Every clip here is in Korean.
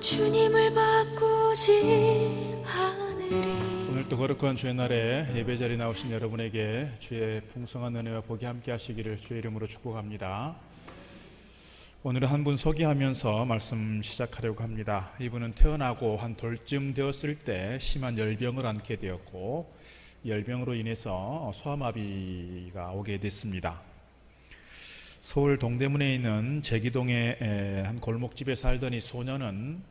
주님을 바꾸지 않으리. 오늘도 거룩한 주의 날에 예배 자리에 나오신 여러분에게 주의 풍성한 은혜와 복이 함께 하시기를 주의 이름으로 축복합니다. 오늘은 한 분 소개하면서 말씀 시작하려고 합니다. 이분은 태어나고 한 돌쯤 되었을 때 심한 열병을 앓게 되었고, 열병으로 인해서 소아마비가 오게 됐습니다. 서울 동대문에 있는 제기동의 한 골목집에 살던 이 소년은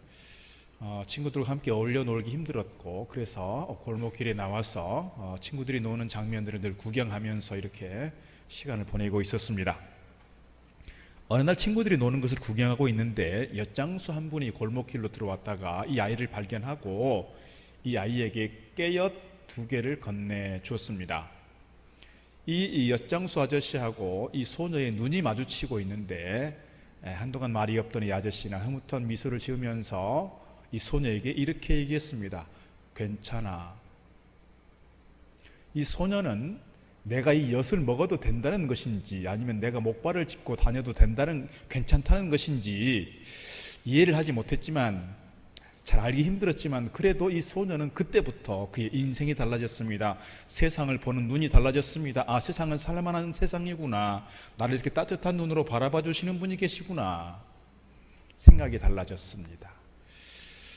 친구들과 함께 어울려 놀기 힘들었고, 그래서 골목길에 나와서 친구들이 노는 장면들을 늘 구경하면서 이렇게 시간을 보내고 있었습니다. 어느 날 친구들이 노는 것을 구경하고 있는데 엿장수 한 분이 골목길로 들어왔다가 이 아이를 발견하고 이 아이에게 깨엿 2개를 건네주었습니다. 이 엿장수 아저씨하고 이 소녀의 눈이 마주치고 있는데 한동안 말이 없던 이 아저씨는 흐뭇한 미소를 지으면서 이 소녀에게 이렇게 얘기했습니다. 괜찮아. 이 소녀는 내가 이 엿을 먹어도 된다는 것인지 아니면 내가 목발을 짚고 다녀도 괜찮다는 것인지 이해를 하지 못했지만, 잘 알기 힘들었지만, 그래도 이 소녀는 그때부터 그의 인생이 달라졌습니다. 세상을 보는 눈이 달라졌습니다. 아, 세상은 살만한 세상이구나. 나를 이렇게 따뜻한 눈으로 바라봐 주시는 분이 계시구나. 생각이 달라졌습니다.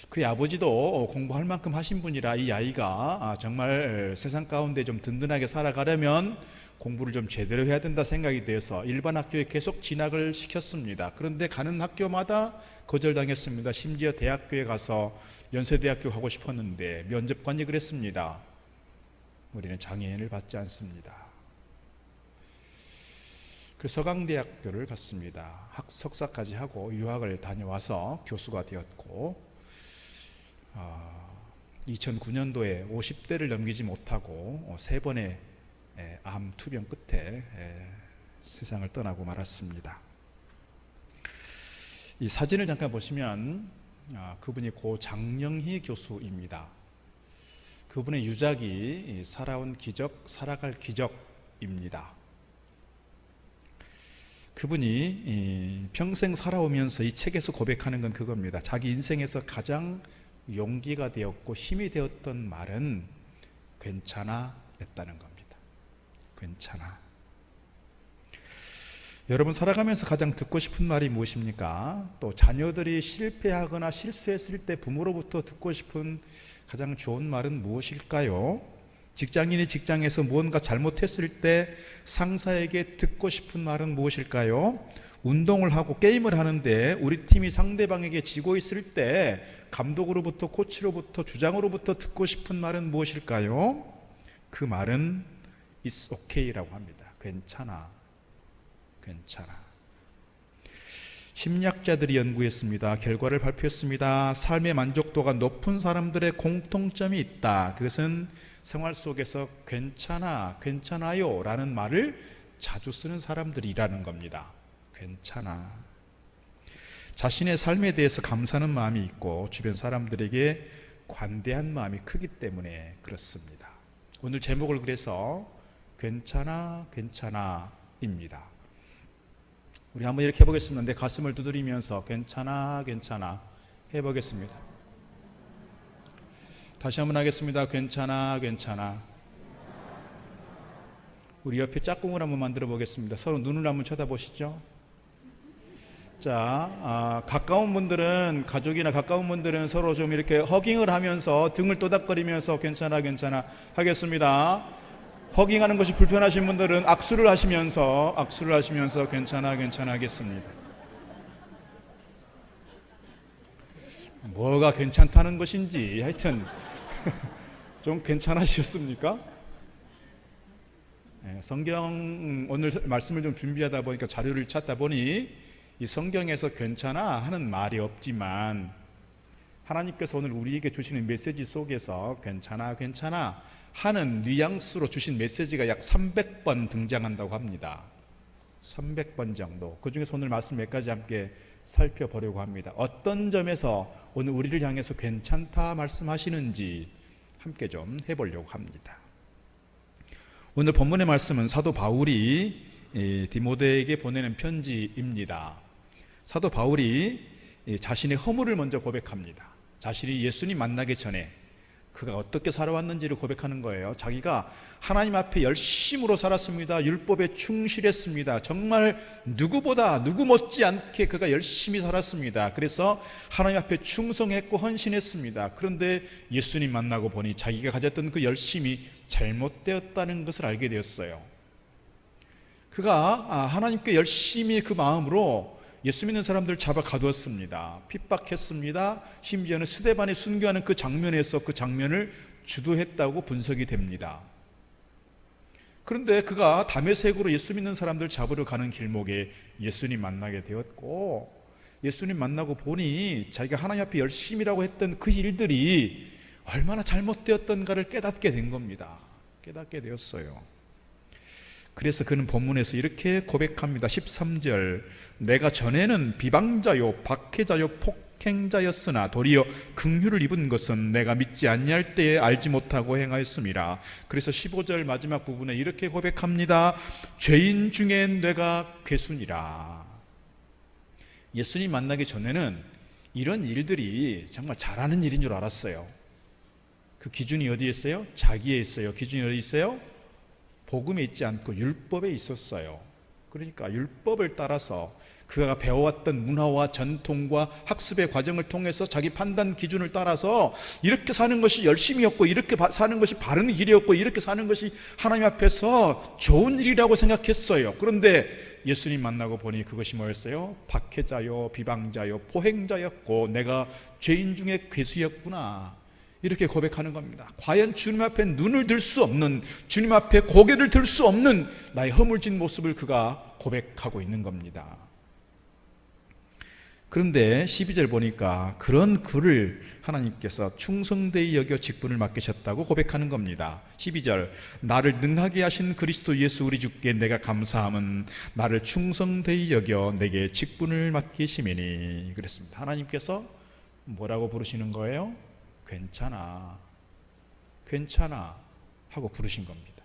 그의 아버지도 공부할 만큼 하신 분이라 이 아이가 정말 세상 가운데 좀 든든하게 살아가려면 공부를 좀 제대로 해야 된다 생각이 되어서 일반 학교에 계속 진학을 시켰습니다. 그런데 가는 학교마다 거절당했습니다. 심지어 대학교에 가서 연세대학교 가고 싶었는데 면접관이 그랬습니다. 우리는 장애인을 받지 않습니다. 그래서 서강대학교를 갔습니다. 석사까지 하고 유학을 다녀와서 교수가 되었고, 2009년도에 50대를 넘기지 못하고 3번의 암 투병 끝에 세상을 떠나고 말았습니다. 이 사진을 잠깐 보시면 그분이 고 장영희 교수입니다. 그분의 유작이 살아온 기적, 살아갈 기적입니다. 그분이 평생 살아오면서 이 책에서 고백하는 건 그겁니다. 자기 인생에서 가장 용기가 되었고 힘이 되었던 말은 괜찮아 였다는 겁니다. 괜찮아. 여러분, 살아가면서 가장 듣고 싶은 말이 무엇입니까? 또 자녀들이 실패하거나 실수했을 때 부모로부터 듣고 싶은 가장 좋은 말은 무엇일까요? 직장인이 직장에서 무언가 잘못했을 때 상사에게 듣고 싶은 말은 무엇일까요? 운동을 하고 게임을 하는데 우리 팀이 상대방에게 지고 있을 때 감독으로부터, 코치로부터, 주장으로부터 듣고 싶은 말은 무엇일까요? 그 말은 It's okay라고 합니다. 괜찮아. 괜찮아. 심리학자들이 연구했습니다. 결과를 발표했습니다. 삶의 만족도가 높은 사람들의 공통점이 있다. 그것은 생활 속에서 괜찮아, 괜찮아요 라는 말을 자주 쓰는 사람들이라는 겁니다. 괜찮아. 자신의 삶에 대해서 감사하는 마음이 있고 주변 사람들에게 관대한 마음이 크기 때문에 그렇습니다. 오늘 제목을 그래서 괜찮아, 괜찮아 입니다. 우리 한번 이렇게 해보겠습니다. 내 가슴을 두드리면서 괜찮아, 괜찮아 해보겠습니다. 다시 한번 하겠습니다. 괜찮아, 괜찮아. 우리 옆에 짝꿍을 한번 만들어 보겠습니다. 서로 눈을 한번 쳐다보시죠. 자, 가까운 분들은, 가족이나 가까운 분들은 서로 좀 이렇게 허깅을 하면서 등을 또닥거리면서 괜찮아, 괜찮아 하겠습니다. 허깅하는 것이 불편하신 분들은 악수를 하시면서 괜찮아, 괜찮아 하겠습니다. 뭐가 괜찮다는 것인지 하여튼 좀 괜찮으셨습니까? 성경 오늘 말씀을 좀 준비하다 보니까 자료를 찾다 보니 이 성경에서 괜찮아 하는 말이 없지만 하나님께서 오늘 우리에게 주시는 메시지 속에서 괜찮아, 괜찮아 하는 뉘앙스로 주신 메시지가 약 300번 등장한다고 합니다. 300번 정도. 그 중에서 오늘 말씀 몇 가지 함께 살펴보려고 합니다. 어떤 점에서 오늘 우리를 향해서 괜찮다 말씀하시는지 함께 좀 해보려고 합니다. 오늘 본문의 말씀은 사도 바울이 디모데에게 보내는 편지입니다. 사도 바울이 자신의 허물을 먼저 고백합니다. 자신이 예수님 만나기 전에 그가 어떻게 살아왔는지를 고백하는 거예요. 자기가 하나님 앞에 열심으로 살았습니다. 율법에 충실했습니다. 정말 누구보다 누구 못지않게 그가 열심히 살았습니다. 그래서 하나님 앞에 충성했고 헌신했습니다. 그런데 예수님 만나고 보니 자기가 가졌던 그 열심이 잘못되었다는 것을 알게 되었어요. 그가 하나님께 열심히 그 마음으로 예수 믿는 사람들 잡아 가두었습니다. 핍박했습니다. 심지어는 스데반에 순교하는 그 장면에서 그 장면을 주도했다고 분석이 됩니다. 그런데 그가 다메섹으로 예수 믿는 사람들 잡으러 가는 길목에 예수님 만나게 되었고, 예수님 만나고 보니 자기가 하나님 앞에 열심이라고 했던 그 일들이 얼마나 잘못되었던가를 깨닫게 된 겁니다. 깨닫게 되었어요. 그래서 그는 본문에서 이렇게 고백합니다. 13절, 내가 전에는 비방자요 박해자요 폭행자였으나 도리어 긍휼을 입은 것은 내가 믿지 아니할 때에 알지 못하고 행하였음이라. 그래서 15절 마지막 부분에 이렇게 고백합니다. 죄인 중엔 내가 괴순이라. 예수님 만나기 전에는 이런 일들이 정말 잘하는 일인 줄 알았어요. 그 기준이 어디에 있어요? 자기에 있어요. 기준이 어디 있어요? 복음에 있지 않고 율법에 있었어요. 그러니까 율법을 따라서 그가 배워왔던 문화와 전통과 학습의 과정을 통해서 자기 판단 기준을 따라서 이렇게 사는 것이 열심이었고, 이렇게 사는 것이 바른 길이었고, 이렇게 사는 것이 하나님 앞에서 좋은 일이라고 생각했어요. 그런데 예수님 만나고 보니 그것이 뭐였어요? 박해자요 비방자요 포행자였고 내가 죄인 중에 괴수였구나, 이렇게 고백하는 겁니다. 과연 주님 앞에 눈을 들 수 없는, 주님 앞에 고개를 들 수 없는 나의 허물진 모습을 그가 고백하고 있는 겁니다. 그런데 12절 보니까 그런 그를 하나님께서 충성되이 여겨 직분을 맡기셨다고 고백하는 겁니다. 12절, 나를 능하게 하신 그리스도 예수 우리 주께 내가 감사함은 나를 충성되이 여겨 내게 직분을 맡기심이니. 그랬습니다. 하나님께서 뭐라고 부르시는 거예요? 괜찮아, 괜찮아 하고 부르신 겁니다.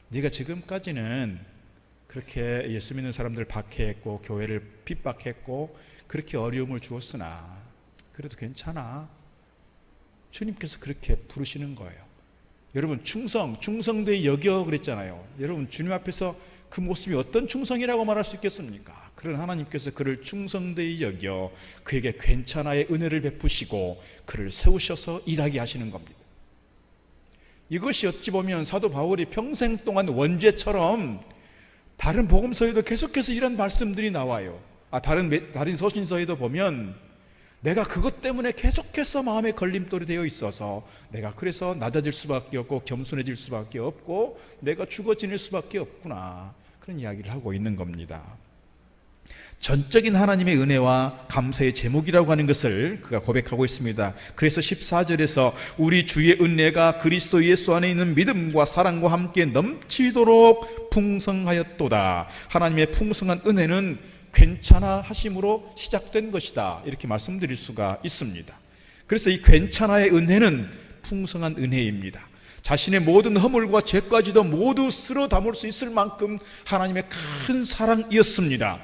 네가 지금까지는 그렇게 예수 믿는 사람들 박해했고 교회를 핍박했고 그렇게 어려움을 주었으나 그래도 괜찮아. 주님께서 그렇게 부르시는 거예요. 여러분, 충성되이 여겨 그랬잖아요. 여러분, 주님 앞에서 그 모습이 어떤 충성이라고 말할 수 있겠습니까? 그런 하나님께서 그를 충성되이 여겨 그에게 괜찮아의 은혜를 베푸시고 그를 세우셔서 일하게 하시는 겁니다. 이것이 어찌 보면 사도 바울이 평생 동안 원죄처럼 다른 복음서에도 계속해서 이런 말씀들이 나와요. 다른 서신서에도 보면 내가 그것 때문에 계속해서 마음에 걸림돌이 되어 있어서 내가 그래서 낮아질 수밖에 없고 겸손해질 수밖에 없고 내가 죽어 지낼 수밖에 없구나, 그런 이야기를 하고 있는 겁니다. 전적인 하나님의 은혜와 감사의 제목이라고 하는 것을 그가 고백하고 있습니다. 그래서 14절에서 우리 주의 은혜가 그리스도 예수 안에 있는 믿음과 사랑과 함께 넘치도록 풍성하였도다. 하나님의 풍성한 은혜는 괜찮아 하심으로 시작된 것이다, 이렇게 말씀드릴 수가 있습니다. 그래서 이 괜찮아의 은혜는 풍성한 은혜입니다. 자신의 모든 허물과 죄까지도 모두 쓸어 담을 수 있을 만큼 하나님의 큰 사랑이었습니다.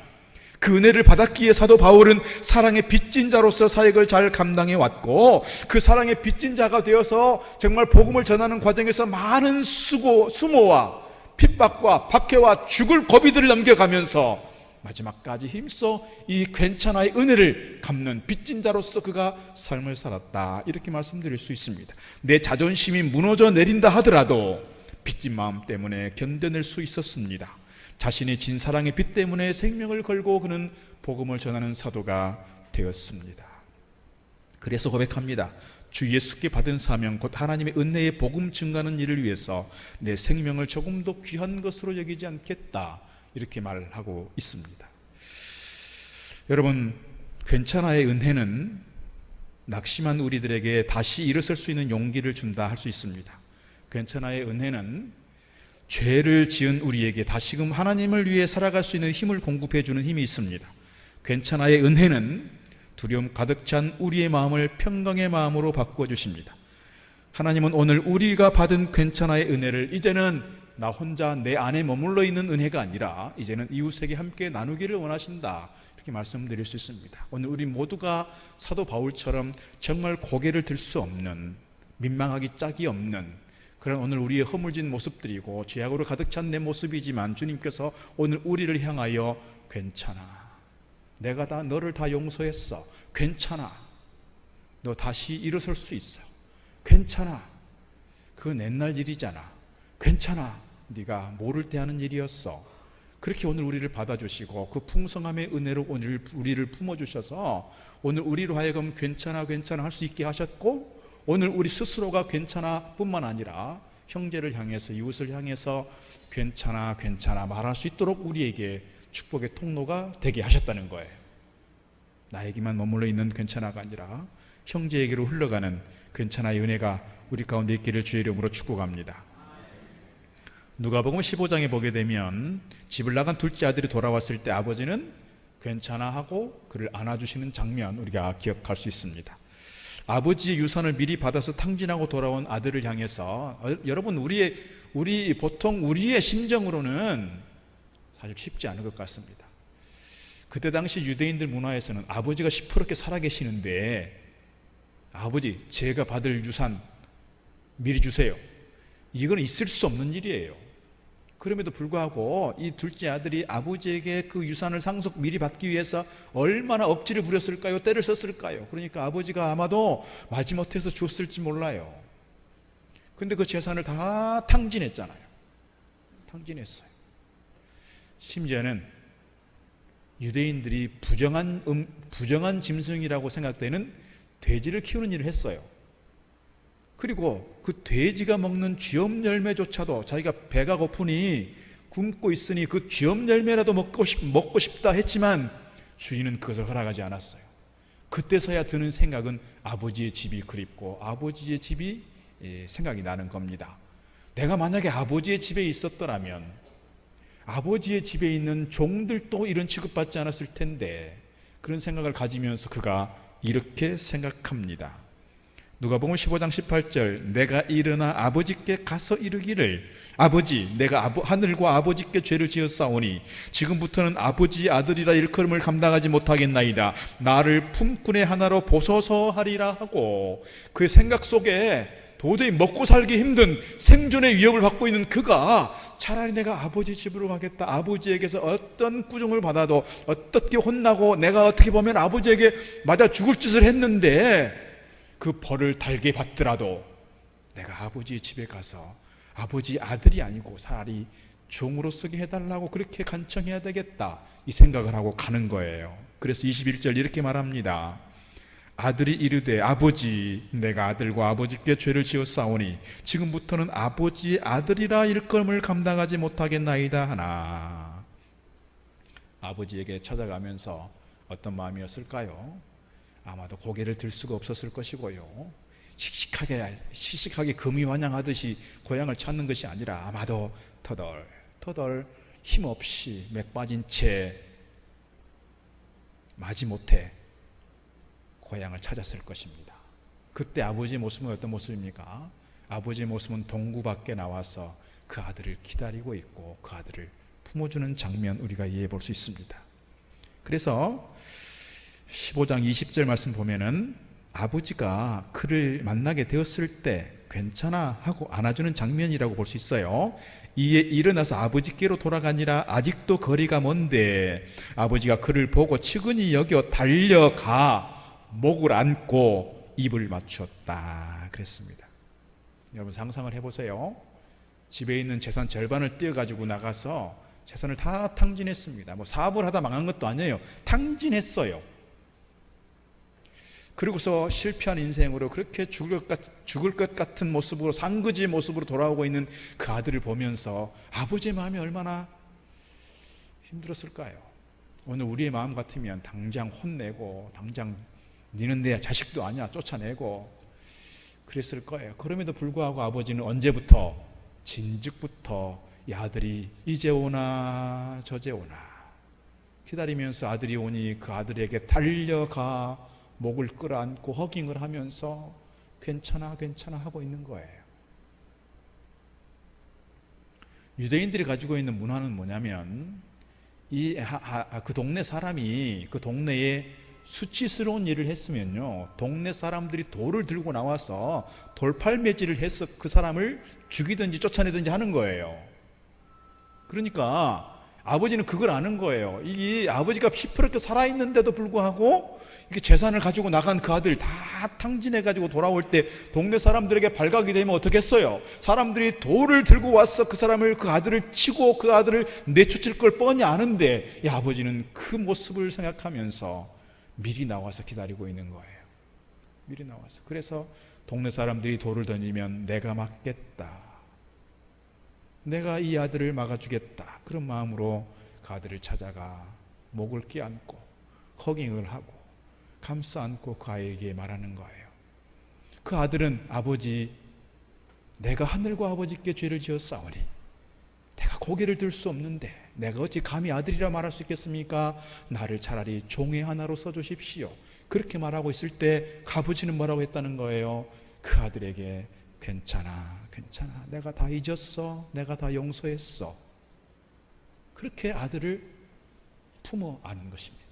그 은혜를 받았기에 사도 바울은 사랑의 빚진 자로서 사역을 잘 감당해 왔고, 그 사랑의 빚진 자가 되어서 정말 복음을 전하는 과정에서 많은 수모와 핍박과 박해와 죽을 고비들을 넘겨가면서 마지막까지 힘써 이 괜찮아의 은혜를 갚는 빚진 자로서 그가 삶을 살았다, 이렇게 말씀드릴 수 있습니다. 내 자존심이 무너져 내린다 하더라도 빚진 마음 때문에 견뎌낼 수 있었습니다. 자신의 진 사랑의 빚 때문에 생명을 걸고 그는 복음을 전하는 사도가 되었습니다. 그래서 고백합니다. 주 예수께 받은 사명 곧 하나님의 은혜의 복음 증가하는 일을 위해서 내 생명을 조금도 귀한 것으로 여기지 않겠다, 이렇게 말하고 있습니다. 여러분, 괜찮아의 은혜는 낙심한 우리들에게 다시 일어설 수 있는 용기를 준다 할 수 있습니다. 괜찮아의 은혜는 죄를 지은 우리에게 다시금 하나님을 위해 살아갈 수 있는 힘을 공급해 주는 힘이 있습니다. 괜찮아의 은혜는 두려움 가득 찬 우리의 마음을 평강의 마음으로 바꾸어 주십니다. 하나님은 오늘 우리가 받은 괜찮아의 은혜를 이제는 나 혼자 내 안에 머물러 있는 은혜가 아니라 이제는 이웃에게 함께 나누기를 원하신다, 그렇게 말씀드릴 수 있습니다. 오늘 우리 모두가 사도 바울처럼 정말 고개를 들 수 없는, 민망하기 짝이 없는 그런 오늘 우리의 허물진 모습들이고 죄악으로 가득 찬 내 모습이지만, 주님께서 오늘 우리를 향하여 괜찮아, 내가 너를 다 용서했어, 괜찮아, 너 다시 일어설 수 있어, 괜찮아, 그건 옛날 일이잖아, 괜찮아, 네가 모를 때 하는 일이었어. 그렇게 오늘 우리를 받아주시고 그 풍성함의 은혜로 오늘 우리를 품어주셔서 오늘 우리로 하여금 괜찮아 괜찮아 할 수 있게 하셨고, 오늘 우리 스스로가 괜찮아 뿐만 아니라 형제를 향해서, 이웃을 향해서 괜찮아 괜찮아 말할 수 있도록 우리에게 축복의 통로가 되게 하셨다는 거예요. 나에게만 머물러 있는 괜찮아가 아니라 형제에게로 흘러가는 괜찮아의 은혜가 우리 가운데 있기를 주의 이름으로 축복합니다. 누가복음 15장에 보게 되면 집을 나간 둘째 아들이 돌아왔을 때 아버지는 괜찮아 하고 그를 안아주시는 장면 우리가 기억할 수 있습니다. 아버지의 유산을 미리 받아서 탕진하고 돌아온 아들을 향해서, 여러분 보통 우리의 심정으로는 사실 쉽지 않은 것 같습니다. 그때 당시 유대인들 문화에서는 아버지가 시퍼렇게 살아계시는데 아버지 제가 받을 유산 미리 주세요, 이건 있을 수 없는 일이에요. 그럼에도 불구하고 이 둘째 아들이 아버지에게 그 유산을 상속 미리 받기 위해서 얼마나 억지를 부렸을까요? 때를 썼을까요? 그러니까 아버지가 아마도 마지못해서 줬을지 몰라요. 근데 그 재산을 다 탕진했잖아요. 탕진했어요. 심지어는 유대인들이 부정한 짐승이라고 생각되는 돼지를 키우는 일을 했어요. 그리고 그 돼지가 먹는 쥐엄 열매조차도 자기가 배가 고프니 굶고 있으니 그 쥐엄 열매라도 먹고 싶다 했지만 주인은 그것을 허락하지 않았어요. 그때서야 드는 생각은 아버지의 집이 그립고 아버지의 집이 생각이 나는 겁니다. 내가 만약에 아버지의 집에 있었더라면 아버지의 집에 있는 종들도 이런 취급받지 않았을 텐데, 그런 생각을 가지면서 그가 이렇게 생각합니다. 누가복음 15장 18절, 내가 일어나 아버지께 가서 이르기를, 아버지 내가 하늘과 아버지께 죄를 지었사오니 지금부터는 아버지의 아들이라 일컬음을 감당하지 못하겠나이다. 나를 품꾼의 하나로 보소서 하리라 하고, 그의 생각 속에 도저히 먹고 살기 힘든 생존의 위협을 받고 있는 그가 차라리 내가 아버지 집으로 가겠다, 아버지에게서 어떤 꾸중을 받아도 어떻게 혼나고 내가 어떻게 보면 아버지에게 맞아 죽을 짓을 했는데 그 벌을 달게 받더라도 내가 아버지의 집에 가서 아버지 아들이 아니고 차라리 종으로 쓰게 해달라고 그렇게 간청해야 되겠다, 이 생각을 하고 가는 거예요. 그래서 21절 이렇게 말합니다. 아들이 이르되 아버지 내가 아들과 아버지께 죄를 지었사오니 지금부터는 아버지의 아들이라 일컬음을 감당하지 못하겠나이다 하나. 아버지에게 찾아가면서 어떤 마음이었을까요? 아마도 고개를 들 수가 없었을 것이고요, 씩씩하게 금이환영하듯이 고향을 찾는 것이 아니라 아마도 터덜 힘없이 맥 빠진 채 마지못해 고향을 찾았을 것입니다. 그때 아버지의 모습은 어떤 모습입니까? 아버지의 모습은 동구 밖에 나와서 그 아들을 기다리고 있고 그 아들을 품어주는 장면 우리가 이해해 볼 수 있습니다. 그래서 15장 20절 말씀 보면은 아버지가 그를 만나게 되었을 때 괜찮아 하고 안아주는 장면이라고 볼 수 있어요. 이에 일어나서 아버지께로 돌아가니라 아직도 거리가 먼데 아버지가 그를 보고 측은히 여겨 달려가 목을 안고 입을 맞추었다 그랬습니다. 여러분 상상을 해보세요. 집에 있는 재산 절반을 떼어가지고 나가서 재산을 다 탕진했습니다. 뭐 사업을 하다 망한 것도 아니에요. 탕진했어요. 그리고서 실패한 인생으로 그렇게 죽을 것 같은 모습으로, 상그지의 모습으로 돌아오고 있는 그 아들을 보면서 아버지의 마음이 얼마나 힘들었을까요? 오늘 우리의 마음 같으면 당장 혼내고 당장 니는 내 자식도 아니야 쫓아내고 그랬을 거예요. 그럼에도 불구하고 아버지는 언제부터? 진즉부터 이 아들이 이제 오나 저제 오나 기다리면서 아들이 오니 그 아들에게 달려가 목을 끌어안고 허깅을 하면서 괜찮아 괜찮아 하고 있는 거예요. 유대인들이 가지고 있는 문화는 뭐냐면 그 동네 사람이 그 동네에 수치스러운 일을 했으면요, 동네 사람들이 돌을 들고 나와서 돌팔매질을 해서 그 사람을 죽이든지 쫓아내든지 하는 거예요. 그러니까 아버지는 그걸 아는 거예요. 이 아버지가 시퍼렇게 살아있는데도 불구하고 이렇게 재산을 가지고 나간 그 아들 다 탕진해가지고 돌아올 때 동네 사람들에게 발각이 되면 어떻겠어요? 사람들이 돌을 들고 와서 그 사람을, 그 아들을 치고 그 아들을 내쫓을 걸 뻔히 아는데 이 아버지는 그 모습을 생각하면서 미리 나와서 기다리고 있는 거예요. 미리 나와서. 그래서 동네 사람들이 돌을 던지면 내가 막겠다, 내가 이 아들을 막아주겠다, 그런 마음으로 그 아들을 찾아가 목을 끼안고 허깅을 하고 감싸 안고 그 아이에게 말하는 거예요. 그 아들은 아버지, 내가 하늘과 아버지께 죄를 지었사오니 내가 고개를 들 수 없는데 내가 어찌 감히 아들이라 말할 수 있겠습니까? 나를 차라리 종의 하나로 써주십시오. 그렇게 말하고 있을 때 아버지는 뭐라고 했다는 거예요? 그 아들에게 괜찮아, 괜찮아, 내가 다 잊었어, 내가 다 용서했어. 그렇게 아들을 품어 안은 것입니다.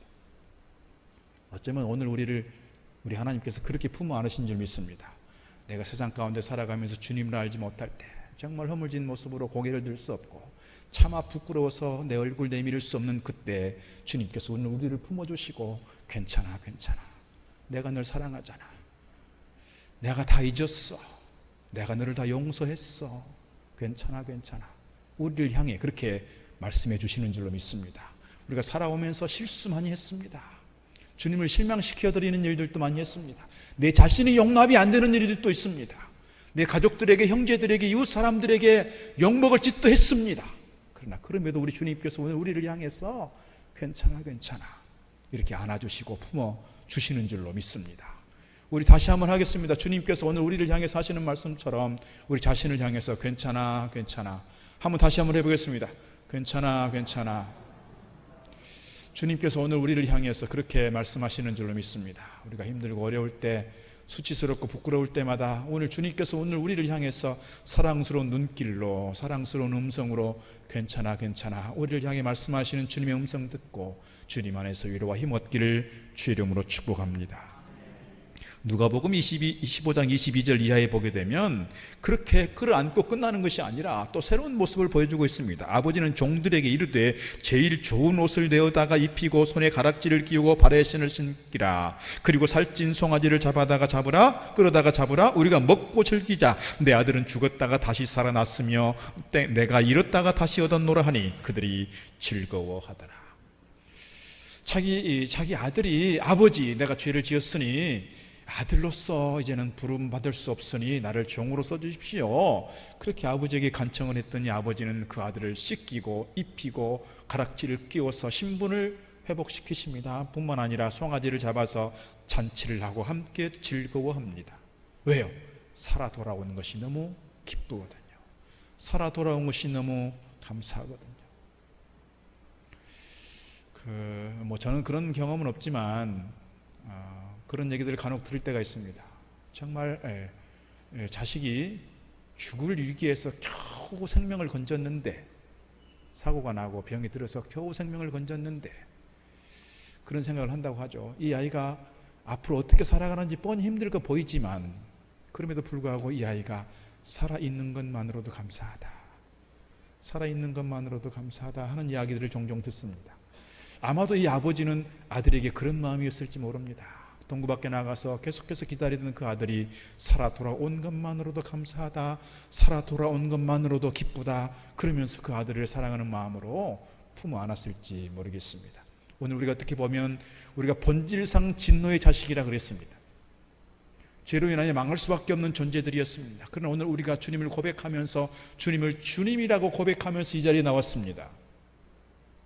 어쩌면 오늘 우리 하나님께서 그렇게 품어 안으신 줄 믿습니다. 내가 세상 가운데 살아가면서 주님을 알지 못할 때 정말 허물진 모습으로 고개를 들 수 없고 차마 부끄러워서 내 얼굴 내밀을 수 없는 그때 주님께서 오늘 우리를 품어주시고 괜찮아, 괜찮아, 내가 널 사랑하잖아, 내가 다 잊었어, 내가 너를 다 용서했어, 괜찮아, 괜찮아, 우리를 향해 그렇게 말씀해 주시는 줄로 믿습니다. 우리가 살아오면서 실수 많이 했습니다. 주님을 실망시켜드리는 일들도 많이 했습니다. 내 자신이 용납이 안 되는 일들도 있습니다. 내 가족들에게, 형제들에게, 이웃 사람들에게 욕먹을 짓도 했습니다. 그러나 그럼에도 우리 주님께서 오늘 우리를 향해서 괜찮아, 괜찮아 이렇게 안아주시고 품어주시는 줄로 믿습니다. 우리 다시 한번 하겠습니다. 주님께서 오늘 우리를 향해서 하시는 말씀처럼 우리 자신을 향해서 괜찮아, 괜찮아 한번 다시 한번 해보겠습니다. 괜찮아, 괜찮아. 주님께서 오늘 우리를 향해서 그렇게 말씀하시는 줄로 믿습니다. 우리가 힘들고 어려울 때, 수치스럽고 부끄러울 때마다 오늘 주님께서 오늘 우리를 향해서 사랑스러운 눈길로, 사랑스러운 음성으로 괜찮아, 괜찮아 우리를 향해 말씀하시는 주님의 음성 듣고 주님 안에서 위로와 힘 얻기를 주의 이름으로 축복합니다. 누가복음 25장 22절 이하에 보게 되면 그렇게 끌어안고 끝나는 것이 아니라 또 새로운 모습을 보여주고 있습니다. 아버지는 종들에게 이르되 제일 좋은 옷을 내어다가 입히고 손에 가락지를 끼우고 발에 신을 신기라. 그리고 살찐 송아지를 잡으라 끌어다가 잡으라. 우리가 먹고 즐기자. 내 아들은 죽었다가 다시 살아났으며 내가 잃었다가 다시 얻었노라 하니 그들이 즐거워하더라. 자기 아들이 아버지, 내가 죄를 지었으니 아들로서 이제는 부름 받을 수 없으니 나를 종으로 써주십시오. 그렇게 아버지에게 간청을 했더니 아버지는 그 아들을 씻기고 입히고 가락지를 끼워서 신분을 회복시키십니다. 뿐만 아니라 송아지를 잡아서 잔치를 하고 함께 즐거워합니다. 왜요? 살아 돌아오는 것이 너무 기쁘거든요. 살아 돌아온 것이 너무 감사하거든요. 저는 그런 경험은 없지만 그런 얘기들을 간혹 들을 때가 있습니다. 정말 자식이 죽을 위기에서 겨우 생명을 건졌는데, 사고가 나고 병이 들어서 겨우 생명을 건졌는데 그런 생각을 한다고 하죠. 이 아이가 앞으로 어떻게 살아가는지 뻔히 힘들 거 보이지만 그럼에도 불구하고 이 아이가 살아있는 것만으로도 감사하다, 살아있는 것만으로도 감사하다 하는 이야기들을 종종 듣습니다. 아마도 이 아버지는 아들에게 그런 마음이었을지 모릅니다. 동구 밖에 나가서 계속해서 기다리던 그 아들이 살아 돌아온 것만으로도 감사하다, 살아 돌아온 것만으로도 기쁘다, 그러면서 그 아들을 사랑하는 마음으로 품어 안았을지 모르겠습니다. 오늘 우리가 어떻게 보면 우리가 본질상 진노의 자식이라 그랬습니다. 죄로 인하여 망할 수밖에 없는 존재들이었습니다. 그러나 오늘 우리가 주님을 고백하면서 주님을 주님이라고 고백하면서 이 자리에 나왔습니다.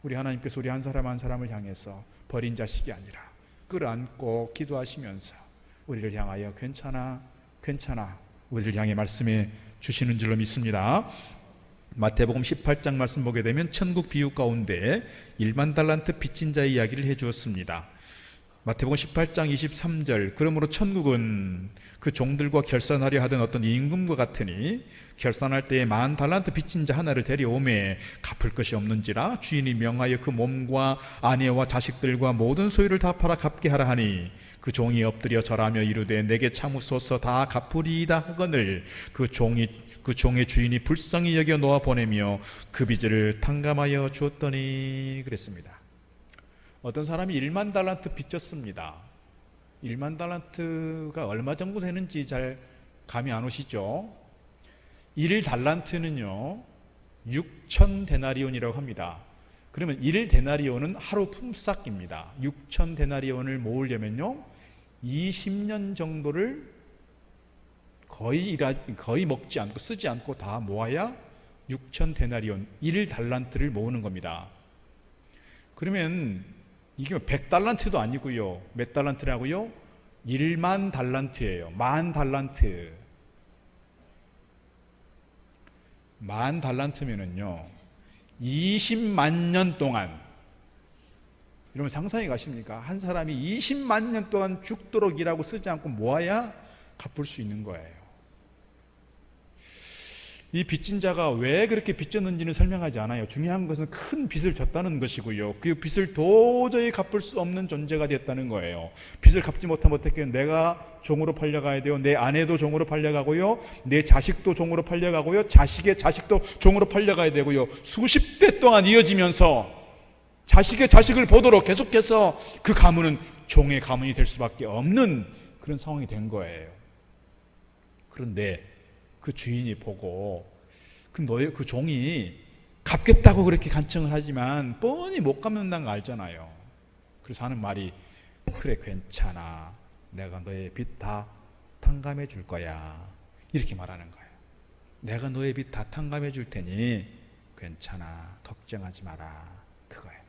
우리 하나님께서 우리 한 사람 한 사람을 향해서 버린 자식이 아니라 끌어안고 기도하시면서 우리를 향하여 괜찮아, 괜찮아 우리를 향해 말씀해 주시는 줄로 믿습니다. 마태복음 18장 말씀 보게 되면 천국 비유 가운데 1만 달란트 빚진 자의 이야기를 해주었습니다. 마태복음 18장 23절 그러므로 천국은 그 종들과 결산하려 하던 어떤 임금과 같으니 결산할 때에 10,000달란트 빚진 자 하나를 데려오매 갚을 것이 없는지라 주인이 명하여 그 몸과 아내와 자식들과 모든 소유를 다 팔아 갚게 하라 하니 그 종이 엎드려 절하며 이르되 내게 참으소서 다 갚으리이다 하거늘 그 종의 주인이 불쌍히 여겨 놓아 보내며 그 빚을 탕감하여 주었더니 그랬습니다. 어떤 사람이 10,000달란트 빚졌습니다. 10,000달란트가 얼마 정도 되는지 잘 감이 안 오시죠? 1달란트는요 6,000데나리온이라고 합니다. 그러면 1데나리온은 하루 품삯입니다. 6,000데나리온을 모으려면요 20년 정도를 거의 먹지 않고 쓰지 않고 다 모아야 6,000데나리온 1달란트를 모으는 겁니다. 그러면 이게 100달란트도 아니고요. 몇 달란트라고요? 10,000달란트예요. 10,000달란트. 10,000달란트면은요 20만 년 동안, 여러분 상상해 가십니까? 한 사람이 20만 년 동안 죽도록 일하고 쓰지 않고 모아야 갚을 수 있는 거예요. 이 빚진 자가 왜 그렇게 빚졌는지는 설명하지 않아요. 중요한 것은 큰 빚을 졌다는 것이고요. 그 빚을 도저히 갚을 수 없는 존재가 됐다는 거예요. 빚을 갚지 못하면 어떻게 내가 종으로 팔려가야 돼요. 내 아내도 종으로 팔려가고요. 내 자식도 종으로 팔려가고요. 자식의 자식도 종으로 팔려가야 되고요. 수십 대 동안 이어지면서 자식의 자식을 보도록 계속해서 그 가문은 종의 가문이 될 수밖에 없는 그런 상황이 된 거예요. 그런데 그 주인이 보고 그 종이 갚겠다고 그렇게 간청을 하지만 뻔히 못 갚는다는 거 알잖아요. 그래서 하는 말이 그래 괜찮아 내가 너의 빚 다 탕감해 줄 거야 이렇게 말하는 거예요. 내가 너의 빚 다 탕감해 줄 테니 괜찮아 걱정하지 마라 그거예요.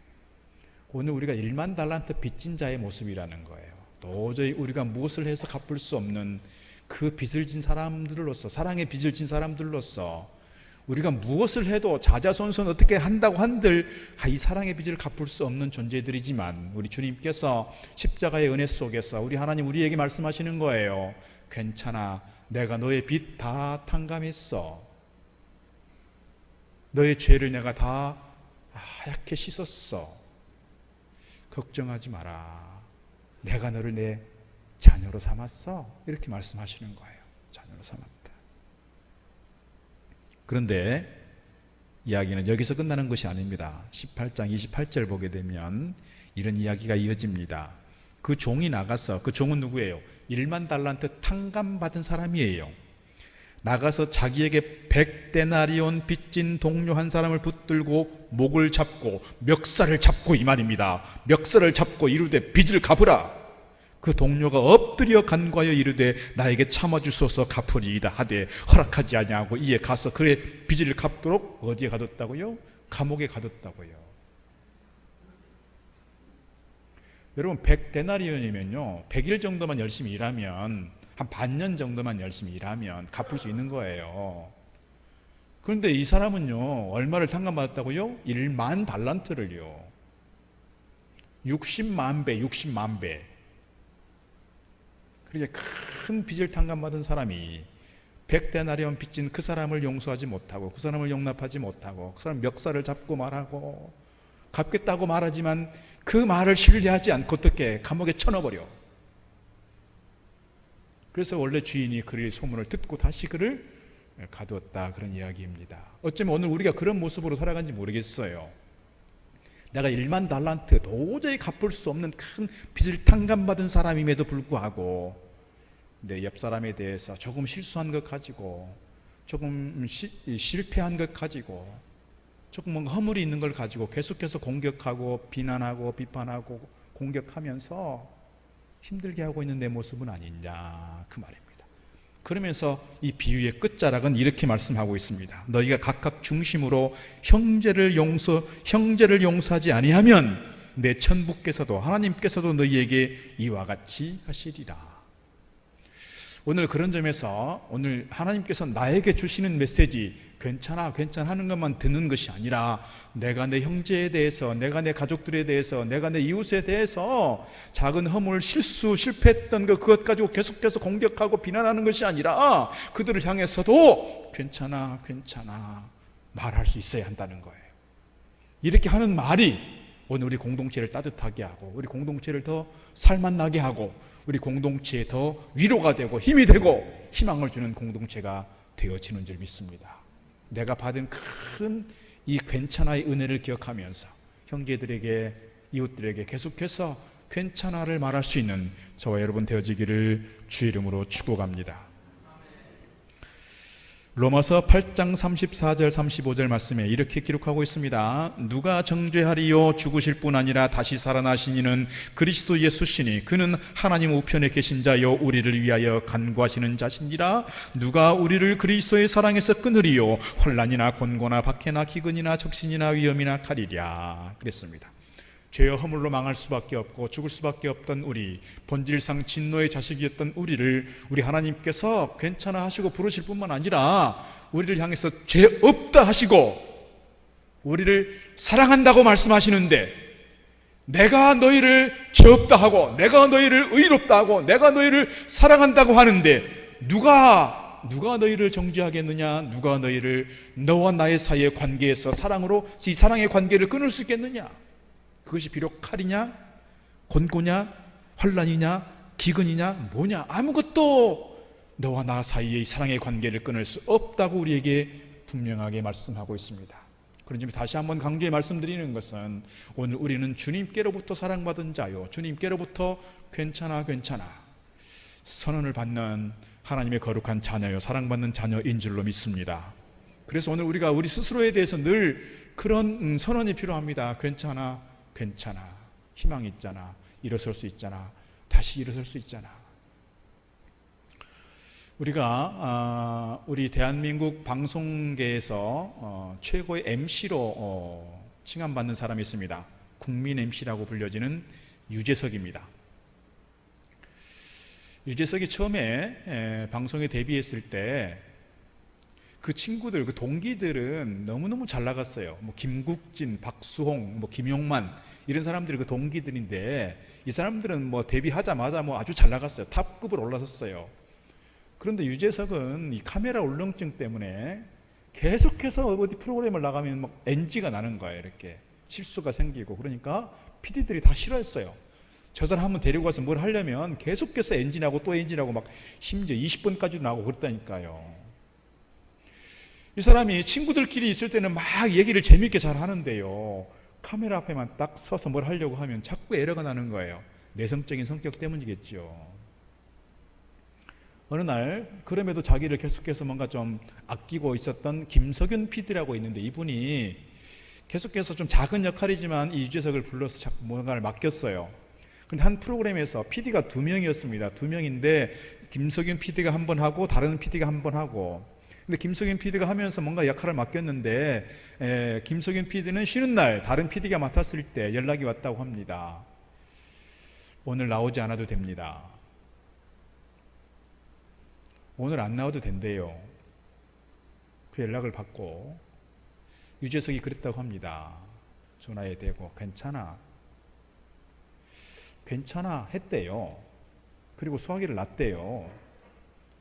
오늘 우리가 10,000달란트 빚진 자의 모습이라는 거예요. 도저히 우리가 무엇을 해서 갚을 수 없는 그 빚을 진 사람들로서, 사랑의 빚을 진 사람들로서 우리가 무엇을 해도 자자손손 어떻게 한다고 한들 이 사랑의 빚을 갚을 수 없는 존재들이지만 우리 주님께서 십자가의 은혜 속에서 우리 하나님 우리에게 말씀하시는 거예요. 괜찮아 내가 너의 빚 다 탕감했어. 너의 죄를 내가 다 하얗게 씻었어. 걱정하지 마라. 내가 너를 내 자녀로 삼았어. 이렇게 말씀하시는 거예요. 자녀로 삼았다. 그런데 이야기는 여기서 끝나는 것이 아닙니다. 18장 28절 보게 되면 이런 이야기가 이어집니다. 그 종이 나가서, 그 종은 누구예요? 10,000달란트 탕감받은 사람이에요. 나가서 자기에게 100데나리온 빚진 동료 한 사람을 붙들고 목을 잡고 멱살을 잡고 이 말입니다. 멱살을 잡고 이르되 빚을 갚으라. 그 동료가 엎드려 간과하여 이르되 나에게 참아주소서 갚으리이다 하되 허락하지 아니하고 이에 가서 그의 빚을 갚도록 어디에 가뒀다고요? 감옥에 가뒀다고요. 여러분 100데나리온이면요 100일 정도만 열심히 일하면 한 반년 정도만 열심히 일하면 갚을 수 있는 거예요. 그런데 이 사람은요 얼마를 탕감받았다고요? 10,000달란트를요 60만 배 그렇게 큰 빚을 탕감받은 사람이 100데나리온 빚진 그 사람을 용서하지 못하고 그 사람을 용납하지 못하고 그 사람 멱살을 잡고 말하고 갚겠다고 말하지만 그 말을 신뢰하지 않고 어떻게 감옥에 쳐넣어버려. 그래서 원래 주인이 그의 소문을 듣고 다시 그를 가두었다 그런 이야기입니다. 어쩌면 오늘 우리가 그런 모습으로 살아간지 모르겠어요. 내가 10,000달란트 도저히 갚을 수 없는 큰 빚을 탕감받은 사람임에도 불구하고 내 옆 사람에 대해서 조금 실수한 것 가지고 조금 실패한 것 가지고 조금 뭔가 허물이 있는 걸 가지고 계속해서 공격하고 비난하고 비판하고 공격하면서 힘들게 하고 있는 내 모습은 아니냐 그 말입니다. 그러면서 이 비유의 끝자락은 이렇게 말씀하고 있습니다. 너희가 각각 중심으로 형제를 용서하지 아니하면 내 천부께서도 하나님께서도 너희에게 이와 같이 하시리라. 오늘 그런 점에서 오늘 하나님께서 나에게 주시는 메시지 괜찮아 괜찮아 하는 것만 듣는 것이 아니라 내가 내 형제에 대해서, 내가 내 가족들에 대해서, 내가 내 이웃에 대해서 작은 허물, 실수, 실패했던 그것 가지고 계속해서 공격하고 비난하는 것이 아니라 그들을 향해서도 괜찮아 괜찮아 말할 수 있어야 한다는 거예요. 이렇게 하는 말이 오늘 우리 공동체를 따뜻하게 하고, 우리 공동체를 더 살맛나게 하고, 우리 공동체에 더 위로가 되고 힘이 되고 희망을 주는 공동체가 되어지는 줄 믿습니다. 내가 받은 큰 이 괜찮아의 은혜를 기억하면서 형제들에게, 이웃들에게 계속해서 괜찮아를 말할 수 있는 저와 여러분 되어지기를 주 이름으로 축복합니다. 로마서 8장 34절 35절 말씀에 이렇게 기록하고 있습니다. 누가 정죄하리요? 죽으실 뿐 아니라 다시 살아나신 이는 그리스도 예수시니 그는 하나님 우편에 계신 자요 우리를 위하여 간구하시는 자신이라. 누가 우리를 그리스도의 사랑에서 끊으리요? 환난이나 곤고나 박해나 기근이나 적신이나 위험이나 칼이랴. 그랬습니다. 죄와 허물로 망할 수밖에 없고 죽을 수밖에 없던 우리, 본질상 진노의 자식이었던 우리를 우리 하나님께서 괜찮아 하시고 부르실 뿐만 아니라 우리를 향해서 죄 없다 하시고 우리를 사랑한다고 말씀하시는데, 내가 너희를 죄 없다 하고 내가 너희를 의롭다 하고 내가 너희를 사랑한다고 하는데 누가 너희를 정죄하겠느냐? 누가 너희를 너와 나의 사이의 관계에서 사랑으로 이 사랑의 관계를 끊을 수 있겠느냐? 그것이 비록 칼이냐, 곤고냐, 환난이냐, 기근이냐, 뭐냐, 아무것도 너와 나 사이의 사랑의 관계를 끊을 수 없다고 우리에게 분명하게 말씀하고 있습니다. 그런 점에서 다시 한번 강조해 말씀드리는 것은, 오늘 우리는 주님께로부터 사랑받은 자요, 주님께로부터 괜찮아 선언을 받는 하나님의 거룩한 자녀요, 사랑받는 자녀인 줄로 믿습니다. 그래서 오늘 우리가 우리 스스로에 대해서 늘 그런 선언이 필요합니다. 괜찮아, 희망이 있잖아, 일어설 수 있잖아, 다시 일어설 수 있잖아. 우리가 우리 대한민국 방송계에서 최고의 MC로 칭함받는 사람이 있습니다. 국민 MC라고 불려지는 유재석입니다. 유재석이 처음에 방송에 데뷔했을 때 그 친구들, 그 동기들은 너무너무 잘 나갔어요. 뭐 김국진, 박수홍, 뭐 김용만 이런 사람들이 그 동기들인데, 이 사람들은 뭐 데뷔하자마자 뭐 아주 잘 나갔어요. 탑급으로 올라섰어요. 그런데 유재석은 이 카메라 울렁증 때문에 계속해서 어디 프로그램을 나가면 막 NG가 나는 거예요. 이렇게 실수가 생기고. 그러니까 PD들이 다 싫어했어요. 저 사람 한번 데리고 가서 뭘 하려면 계속해서 NG 나고 또 NG 나고 막 심지어 20분까지도 나고 그랬다니까요. 이 사람이 친구들끼리 있을 때는 막 얘기를 재밌게 잘 하는데요, 카메라 앞에만 딱 서서 뭘 하려고 하면 자꾸 에러가 나는 거예요. 내성적인 성격 때문이겠죠. 어느 날 그럼에도 자기를 계속해서 뭔가 좀 아끼고 있었던 김석윤 PD라고 있는데, 이분이 계속해서 좀 작은 역할이지만 이 유재석을 불러서 자꾸 뭔가를 맡겼어요. 근데 한 프로그램에서 PD가 2명이었습니다. 2명인데 김석윤 PD가 한 번 하고 다른 PD가 한 번 하고, 근데 김석윤 PD가 하면서 뭔가 역할을 맡겼는데 김석윤 PD는 쉬는 날 다른 PD가 맡았을 때 연락이 왔다고 합니다. 오늘 나오지 않아도 됩니다. 오늘 안 나와도 된대요. 그 연락을 받고 유재석이 그랬다고 합니다. 전화에 대고 괜찮아 했대요. 그리고 소화기를 놨대요.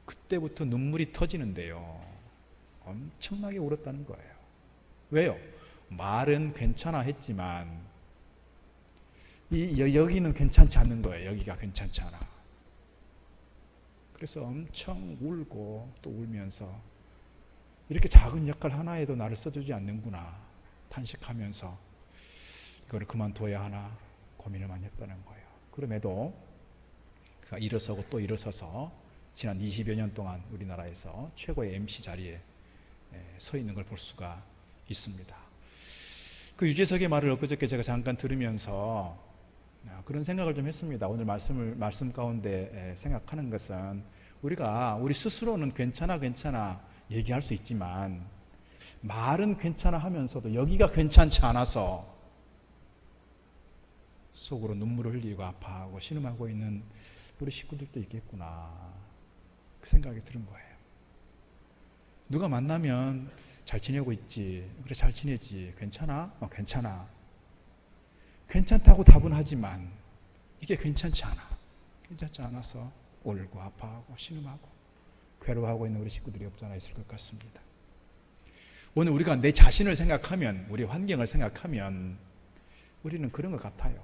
그때부터 눈물이 터지는데요, 엄청나게 울었다는 거예요. 왜요? 말은 괜찮아 했지만 여기는 괜찮지 않는 거예요. 여기가 괜찮지 않아. 그래서 엄청 울고 또 울면서, 이렇게 작은 역할 하나에도 나를 써주지 않는구나 탄식하면서 이거를 그만둬야 하나 고민을 많이 했다는 거예요. 그럼에도 그가 일어서고 또 일어서서 지난 20여 년 동안 우리나라에서 최고의 MC 자리에 서 있는 걸 볼 수가 있습니다. 그 유재석의 말을 엊그저께 제가 잠깐 들으면서 그런 생각을 좀 했습니다. 오늘 말씀 가운데 생각하는 것은, 우리가 우리 스스로는 괜찮아 얘기할 수 있지만 말은 괜찮아 하면서도 여기가 괜찮지 않아서 속으로 눈물을 흘리고 아파하고 신음하고 있는 우리 식구들도 있겠구나, 그 생각이 드는 거예요. 누가 만나면 잘 지내고 있지? 그래, 잘 지내지. 괜찮아? 괜찮아. 괜찮다고 답은 하지만 이게 괜찮지 않아. 괜찮지 않아서 울고 아파하고 신음하고 괴로워하고 있는 우리 식구들이 없잖아 있을 것 같습니다. 오늘 우리가 내 자신을 생각하면, 우리 환경을 생각하면 우리는 그런 것 같아요.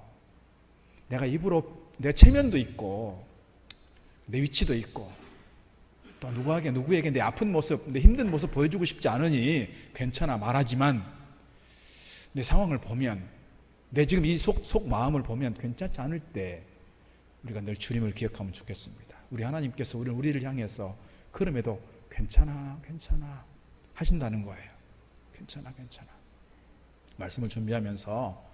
내가 입으로 내 체면도 있고 내 위치도 있고 또 누구에게 내 아픈 모습, 내 힘든 모습 보여주고 싶지 않으니 괜찮아 말하지만 내 상황을 보면, 내 지금 이 속 마음을 보면 괜찮지 않을 때 우리가 늘 주님을 기억하면 좋겠습니다. 우리 하나님께서 우리를 향해서 그럼에도 괜찮아 하신다는 거예요. 괜찮아. 말씀을 준비하면서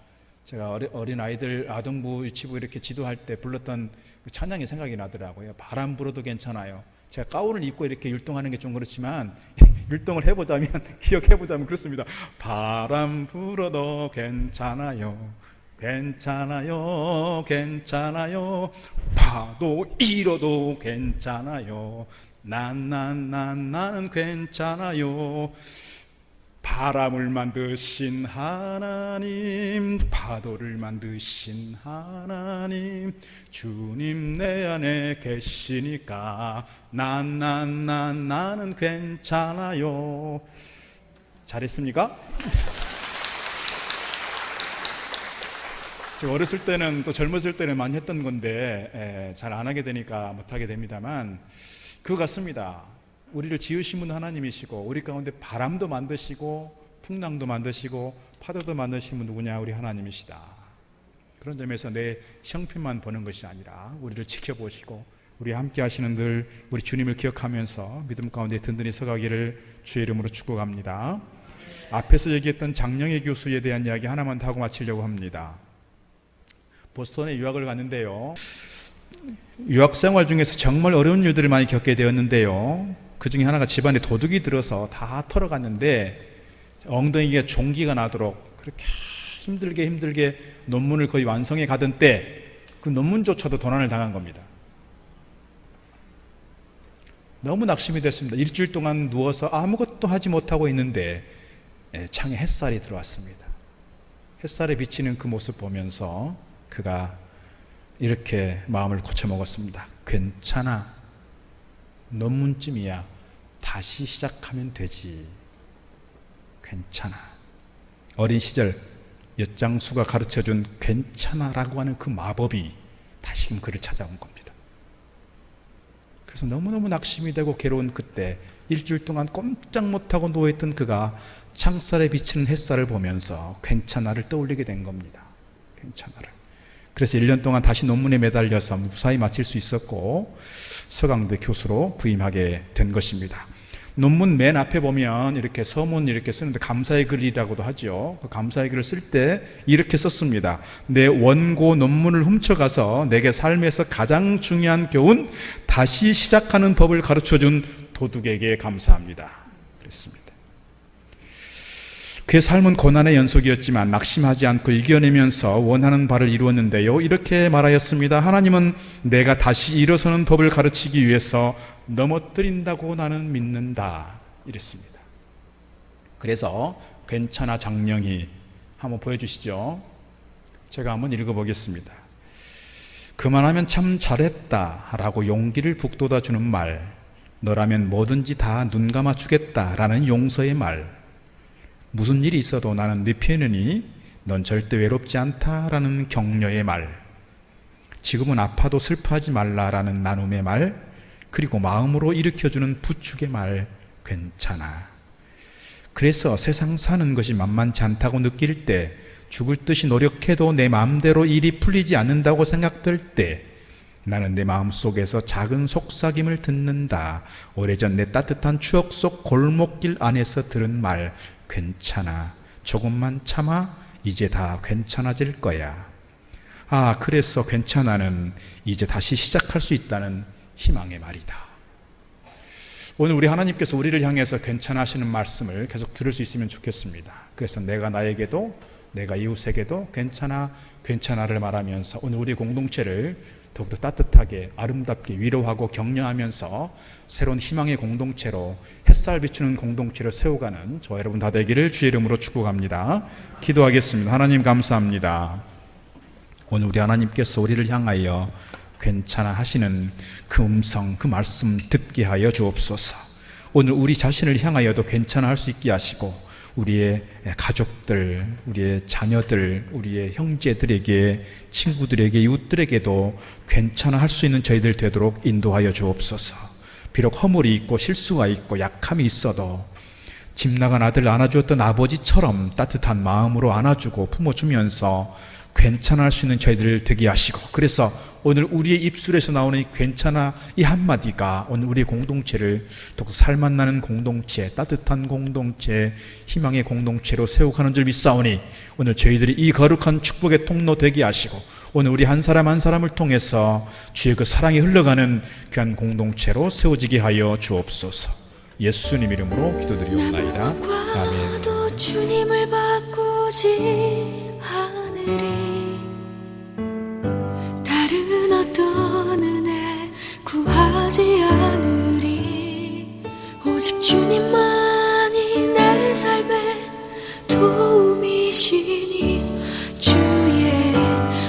제가 어린 아이들 아동부 유치부 이렇게 지도할 때 불렀던 그 찬양이 생각이 나더라고요. 바람 불어도 괜찮아요. 제가 가운을 입고 이렇게 율동하는 게 좀 그렇지만 율동을 해보자면 기억해보자면 그렇습니다. 바람 불어도 괜찮아요. 파도 일어도 괜찮아요. 나는 괜찮아요. 바람을 만드신 하나님, 파도를 만드신 하나님, 주님 내 안에 계시니까 나는 괜찮아요. 잘했습니까? 제가 어렸을 때는 또 젊었을 때는 많이 했던 건데 잘 안 하게 되니까 못하게 됩니다만, 그거 같습니다. 우리를 지으신 분 하나님이시고 우리 가운데 바람도 만드시고 풍랑도 만드시고 파도도 만드신 분 누구냐? 우리 하나님이시다. 그런 점에서 내 형편만 보는 것이 아니라 우리를 지켜보시고 우리 함께 하시는 늘 우리 주님을 기억하면서 믿음 가운데 든든히 서가기를 주의 이름으로 축복합니다. 앞에서 얘기했던 장영애 교수에 대한 이야기 하나만 더 하고 마치려고 합니다. 보스턴에 유학을 갔는데요, 유학생활 중에서 정말 어려운 일들을 많이 겪게 되었는데요, 그 중에 하나가 집안에 도둑이 들어서 다 털어갔는데 엉덩이에 종기가 나도록 그렇게 힘들게 논문을 거의 완성해 가던 때 그 논문조차도 도난을 당한 겁니다. 너무 낙심이 됐습니다. 일주일 동안 누워서 아무것도 하지 못하고 있는데 창에 햇살이 들어왔습니다. 햇살에 비치는 그 모습 보면서 그가 이렇게 마음을 고쳐먹었습니다. 괜찮아. 논문쯤이야. 다시 시작하면 되지. 괜찮아. 어린 시절 엿장수가 가르쳐준 괜찮아라고 하는 그 마법이 다시금 그를 찾아온 겁니다. 그래서 너무너무 낙심이 되고 괴로운 그때 일주일 동안 꼼짝 못하고 누워있던 그가 창살에 비치는 햇살을 보면서 괜찮아를 떠올리게 된 겁니다. 괜찮아를. 그래서 1년 동안 다시 논문에 매달려서 무사히 마칠 수 있었고 서강대 교수로 부임하게 된 것입니다. 논문 맨 앞에 보면 이렇게 서문 이렇게 쓰는데 감사의 글이라고도 하죠. 그 감사의 글을 쓸 때 이렇게 썼습니다. 내 원고 논문을 훔쳐가서 내게 삶에서 가장 중요한 교훈, 다시 시작하는 법을 가르쳐준 도둑에게 감사합니다. 그랬습니다. 그의 삶은 고난의 연속이었지만 낙심하지 않고 이겨내면서 원하는 바를 이루었는데요, 이렇게 말하였습니다. 하나님은 내가 다시 일어서는 법을 가르치기 위해서 넘어뜨린다고 나는 믿는다. 이랬습니다. 그래서 괜찮아 장령이 한번 보여주시죠. 제가 한번 읽어보겠습니다. 그만하면 참 잘했다 라고 용기를 북돋아 주는 말, 너라면 뭐든지 다 눈 감아주겠다 라는 용서의 말, 무슨 일이 있어도 나는 네 편이니 넌 절대 외롭지 않다라는 격려의 말, 지금은 아파도 슬퍼하지 말라라는 나눔의 말, 그리고 마음으로 일으켜주는 부축의 말, 괜찮아. 그래서 세상 사는 것이 만만치 않다고 느낄 때, 죽을 듯이 노력해도 내 마음대로 일이 풀리지 않는다고 생각될 때 나는 내 마음속에서 작은 속삭임을 듣는다. 오래전 내 따뜻한 추억 속 골목길 안에서 들은 말, 괜찮아. 조금만 참아. 이제 다 괜찮아질 거야. 아, 그래서 괜찮아는 이제 다시 시작할 수 있다는 희망의 말이다. 오늘 우리 하나님께서 우리를 향해서 괜찮아 하시는 말씀을 계속 들을 수 있으면 좋겠습니다. 그래서 내가 나에게도 내가 이웃에게도 괜찮아를 말하면서 오늘 우리 공동체를 더욱더 따뜻하게 아름답게 위로하고 격려하면서 새로운 희망의 공동체로 햇살 비추는 공동체를 세워가는 저와 여러분 다 되기를 주의 이름으로 축복합니다. 기도하겠습니다. 하나님 감사합니다. 오늘 우리 하나님께서 우리를 향하여 괜찮아 하시는 그 음성, 그 말씀 듣게 하여 주옵소서. 오늘 우리 자신을 향하여도 괜찮아 할 수 있게 하시고 우리의 가족들, 우리의 자녀들, 우리의 형제들에게, 친구들에게, 이웃들에게도 괜찮아 할 수 있는 저희들 되도록 인도하여 주옵소서. 비록 허물이 있고 실수가 있고 약함이 있어도 집 나간 아들 안아주었던 아버지처럼 따뜻한 마음으로 안아주고 품어주면서 괜찮아 할 수 있는 저희들 되게 하시고, 그래서 오늘 우리의 입술에서 나오는 이 괜찮아 이 한마디가 오늘 우리의 공동체를 또 살맛나는 공동체, 따뜻한 공동체, 희망의 공동체로 세워가는 줄 믿사오니 오늘 저희들이 이 거룩한 축복의 통로 되게 하시고 오늘 우리 한 사람 한 사람을 통해서 주의 그 사랑이 흘러가는 귀한 공동체로 세워지게 하여 주옵소서. 예수님 이름으로 기도드리옵나이다. 아멘. 도 주님을 바꾸지 않으리. 다른 어떤 은혜 구하지 않으리. 오직 주님만이 내 삶의 도움이시니 주의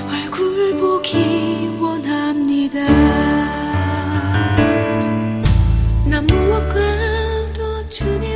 얼굴 보기 원합니다. 나 무엇과도 주님